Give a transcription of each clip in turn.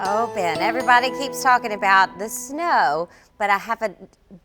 Oh, Ben, everybody keeps talking about the snow, but I have a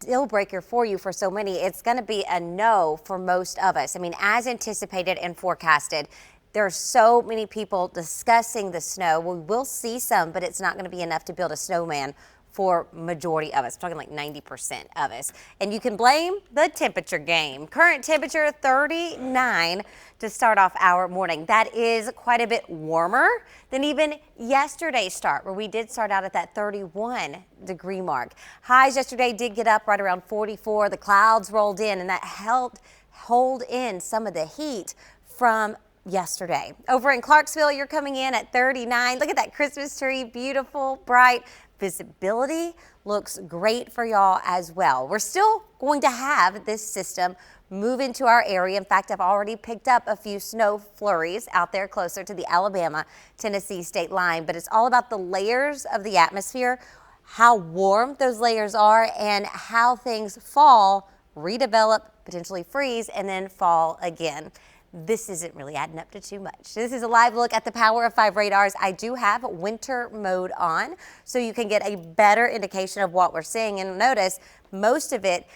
deal breaker for you for so many. It's going to be a no for most of us. I mean, as anticipated and forecasted, there are so many people discussing the snow. We will see some, but it's not going to be enough to build a snowman for majority of us. I'm talking like 90% of us. And you can blame the temperature game. Current temperature 39 to start off our morning. That is quite a bit warmer than even yesterday's start, where we did start out at that 31-degree mark. Highs yesterday did get up right around 44. The clouds rolled in, and that helped hold in some of the heat from yesterday. Over in Clarksville, you're coming in at 39. Look at that Christmas tree, beautiful, bright. Visibility looks great for y'all as well. We're still going to have this system move into our area. In fact, I've already picked up a few snow flurries out there closer to the Alabama-Tennessee state line, but it's all about the layers of the atmosphere, how warm those layers are, and how things fall, redevelop, potentially freeze, and then fall again. This isn't really adding up to too much. This is a live look at the Power of 5 radars. I do have winter mode on, so you can get a better indication of what we're seeing. And notice most of it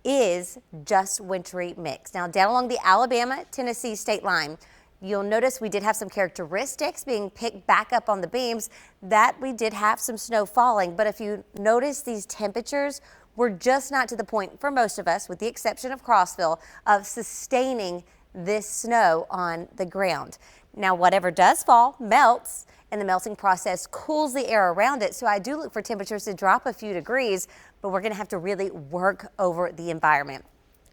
is just wintry mix. Now down along the Alabama-Tennessee state line, you'll notice we did have some characteristics being picked back up on the beams that we did have some snow falling. But if you notice, these temperatures were just not to the point for most of us, with the exception of Crossville, of sustaining this snow on the ground. Now, whatever does fall melts, and the melting process cools the air around it. So I do look for temperatures to drop a few degrees, but we're going to have to really work over the environment.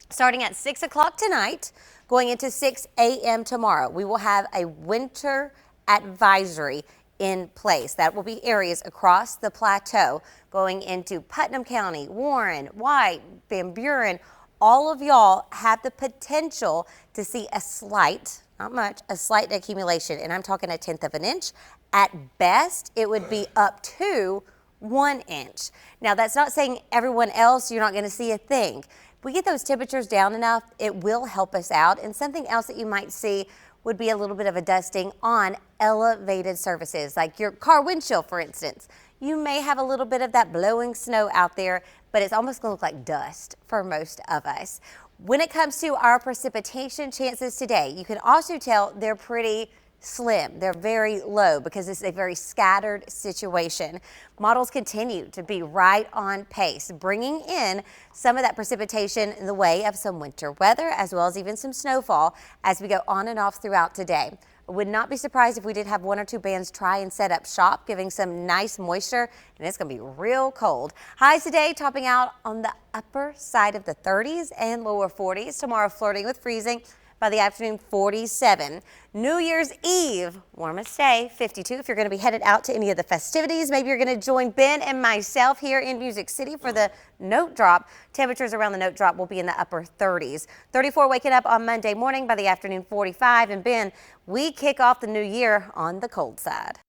Starting at 6 o'clock tonight, going into 6 a.m. tomorrow, we will have a winter advisory in place. That will be areas across the plateau going into Putnam County, Warren, White, Van Buren. All of y'all have the potential to see a slight, not much, a slight accumulation, and I'm talking 1/10 of an inch. At best, it would be up to 1 inch. Now, that's not saying everyone else, you're not going to see a thing. If we get those temperatures down enough, it will help us out. And something else that you might see would be a little bit of a dusting on elevated surfaces, like your car windshield, for instance. You may have a little bit of that blowing snow out there, but it's almost going to look like dust for most of us. When it comes to our precipitation chances today, you can also tell they're pretty slim. They're very low because this is a very scattered situation. Models continue to be right on pace, bringing in some of that precipitation in the way of some winter weather, as well as even some snowfall as we go on and off throughout today. I would not be surprised if we did have 1 or 2 bands try and set up shop, giving some nice moisture, and it's going to be real cold. Highs today topping out on the upper side of the 30s and lower 40s. Tomorrow flirting with freezing. By the afternoon, 47. New Year's Eve, warmest day, 52. If you're going to be headed out to any of the festivities, maybe you're going to join Ben and myself here in Music City for the note drop. Temperatures around the note drop will be in the upper 30s. 34 waking up on Monday morning. By the afternoon, 45. And Ben, we kick off the new year on the cold side.